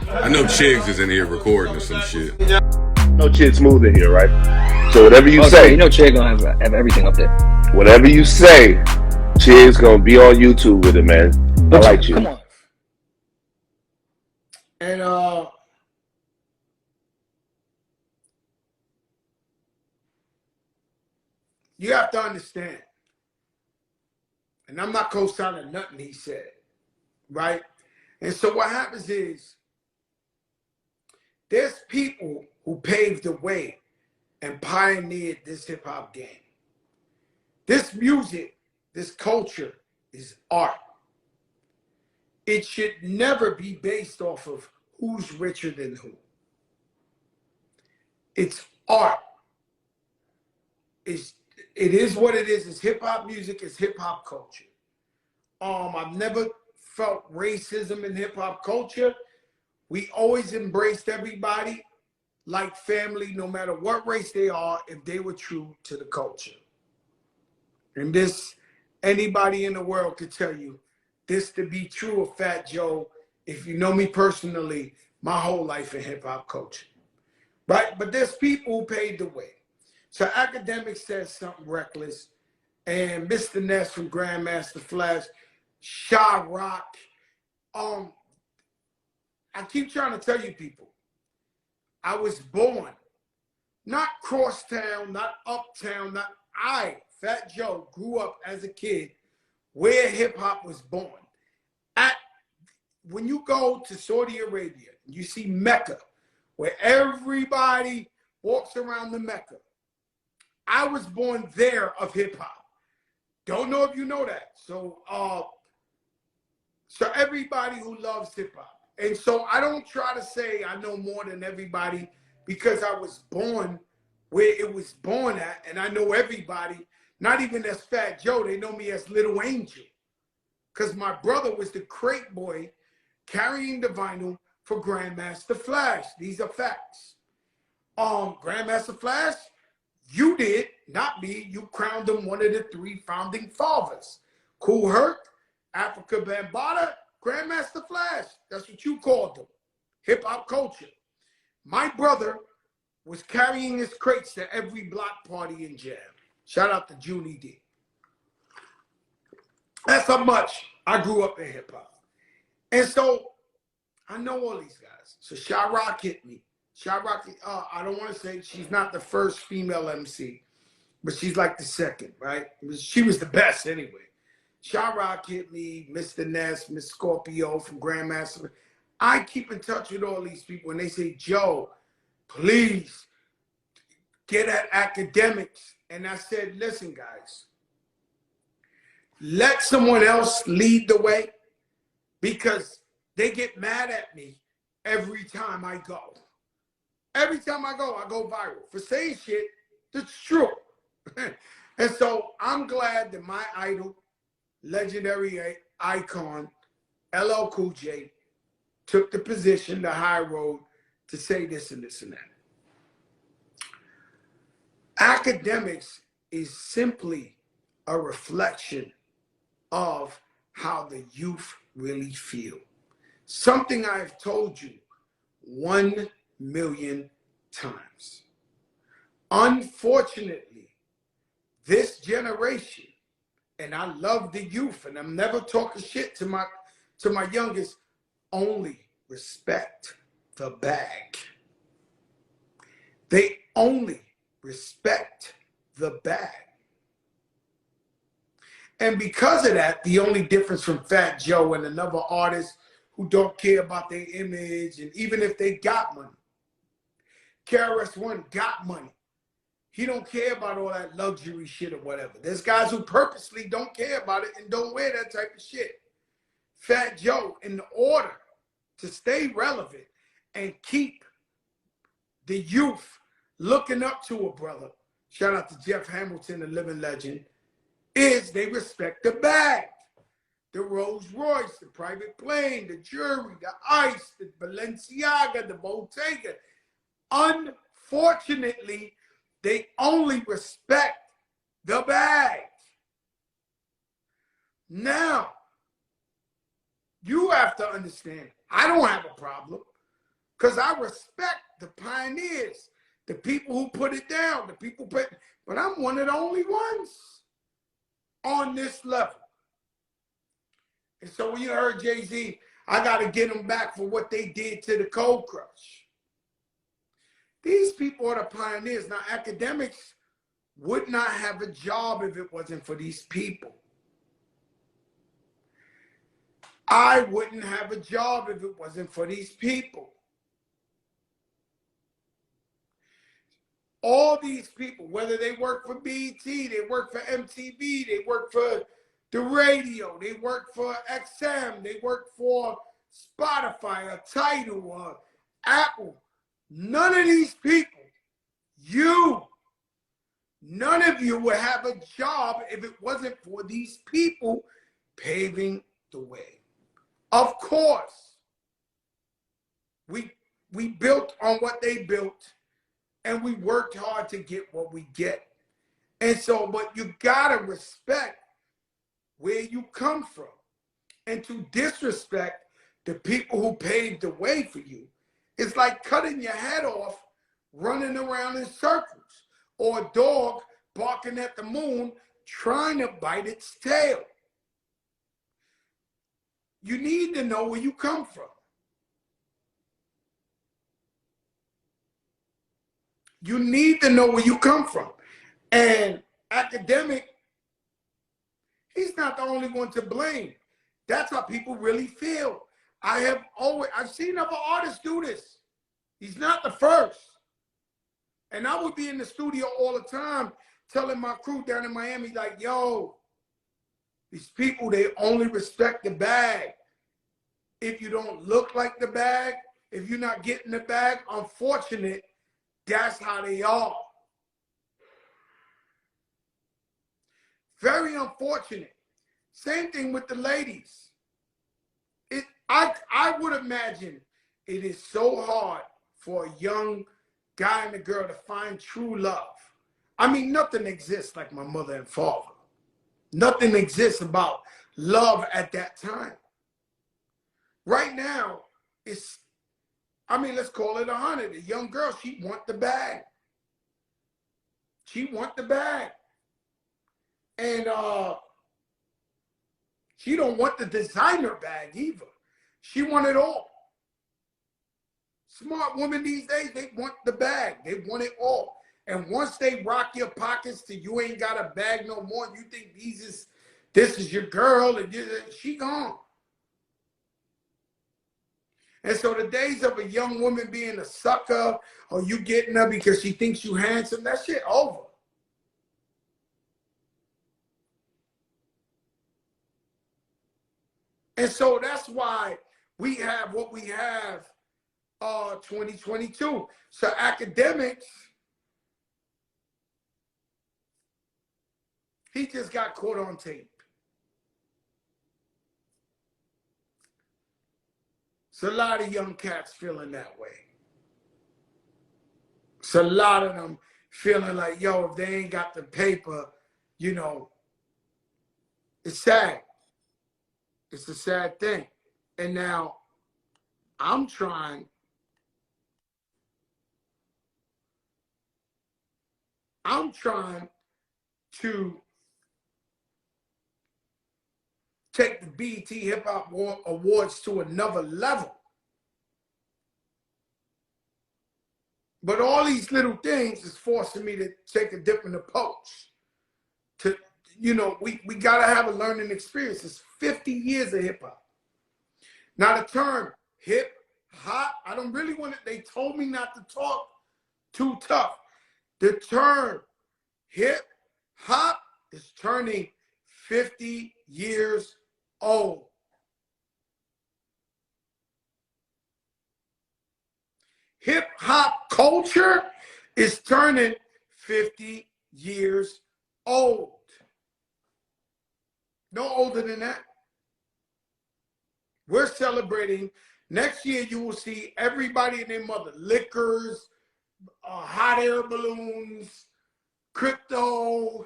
I know Chigs is in here recording or some shit. No Chid Smooth in here, right? So whatever you Oh, so say, you know Che gonna have everything up there. whatever you say, Chid's gonna be on YouTube with it, man. I like you. Come on. And you have to understand, and I'm not co-signing nothing he said, right? And so what happens is there's people who paved the way and pioneered this hip hop game. This music, this culture is art. It should never be based off of who's richer than who. It's art. It is what it is. It's hip hop music. It's hip hop culture. I've never felt racism in hip hop culture. We always embraced everybody like family, no matter what race they are, if they were true to the culture. And this, anybody in the world could tell you this to be true of Fat Joe. If you know me personally, my whole life in hip hop culture, right? But there's people who paved the way. So Akademiks says something reckless, and Mr. Ness from Grandmaster Flash, Shy Rock. I keep trying to tell you people, I was born, not crosstown, not uptown, not Fat Joe, grew up as a kid where hip hop was born. When you go to Saudi Arabia, you see Mecca, where everybody walks around the Mecca. I was born there of hip hop. Don't know if you know that. So everybody who loves hip hop. And so I don't try to say I know more than everybody because I was born where it was born at, and I know everybody, not even as Fat Joe, they know me as Little Angel. Because my brother was the crate boy carrying the vinyl for Grandmaster Flash. These are facts. Grandmaster Flash, you did, not me. You crowned him one of the 3 founding fathers. Kool Herc, Africa Bambaataa, Grandmaster Flash. That's what you called them. Hip hop culture. My brother was carrying his crates to every block party in jam. Shout out to Junie D. That's how much I grew up in hip hop. And so I know all these guys. So Shy Rock hit me. Shy Rock, I don't want to say she's not the first female MC, but she's like the second, right? She was the best anyway. Shy Rock hit me, Mr. Ness, Miss Scorpio from Grandmaster. I keep in touch with all these people, and they say, Joe, please get at Akademiks. And I said, listen, guys, let someone else lead the way because they get mad at me every time I go. Every time I go viral for saying shit that's true. And so I'm glad that my idol, legendary icon, LL Cool J, took the position, the high road, to say this and this and that. Akademiks is simply a reflection of how the youth really feel. Something I've told you 1 million times. Unfortunately, this generation, and I love the youth, and I'm never talking shit to my youngest, only respect the bag. They only respect the bag. And because of that, the only difference from Fat Joe and another artist who don't care about their image, and even if they got money, KRS-One got money. He don't care about all that luxury shit or whatever. There's guys who purposely don't care about it and don't wear that type of shit. Fat Joe, in order to stay relevant and keep the youth looking up to a brother, shout out to Jeff Hamilton, the living legend, is they respect the bag. The Rolls Royce, the private plane, the jewelry, the ice, the Balenciaga, the Bottega. Unfortunately, they only respect the bag. Now, you have to understand, I don't have a problem. Because I respect the pioneers, the people who put it down, the people but I'm one of the only ones on this level. And so when you heard Jay-Z, I got to get them back for what they did to the Cold Crush. These people are the pioneers. Now, Akademiks would not have a job if it wasn't for these people. I wouldn't have a job if it wasn't for these people. All these people, whether they work for BET, they work for MTV, they work for the radio, they work for XM, they work for Spotify or Tidal or Apple. None of these people, none of you would have a job if it wasn't for these people paving the way. Of course, we built on what they built, and we worked hard to get what we get. And so, but you gotta respect where you come from. And to disrespect the people who paved the way for you, it's like cutting your head off, running around in circles, or a dog barking at the moon, trying to bite its tail. You need to know where you come from. You need to know where you come from. And Akademiks, he's not the only one to blame. That's how people really feel. I've seen other artists do this. He's not the first. And I would be in the studio all the time telling my crew down in Miami, like, yo, these people, they only respect the bag. If you don't look like the bag, if you're not getting the bag, unfortunate, that's how they are. Very unfortunate. Same thing with the ladies. I would imagine it is so hard for a young guy and a girl to find true love. I mean, nothing exists like my mother and father. Nothing exists about love at that time. Right now, let's call it 100. A young girl, she want the bag. She want the bag. And she don't want the designer bag either. She want it all. Smart women these days, they want the bag. They want it all. And once they rock your pockets till you ain't got a bag no more, you think this is your girl, and she gone. And so the days of a young woman being a sucker, or you getting her because she thinks you handsome, that shit over. And so that's why we have what we have 2022. So Akademiks, he just got caught on tape. It's a lot of young cats feeling that way. It's a lot of them feeling like, yo, if they ain't got the paper, you know, it's sad. It's a sad thing. And now I'm trying to take the BET Hip Hop Awards to another level. But all these little things is forcing me to take a different approach. We got to have a learning experience. It's 50 years of hip hop. Now the term hip hop, I don't really want it. They told me not to talk too tough. The term hip hop is turning 50 years old. Hip hop culture is turning 50 years old. No older than that. We're celebrating. Next year, you will see everybody and their mother, liquors, hot air balloons, crypto,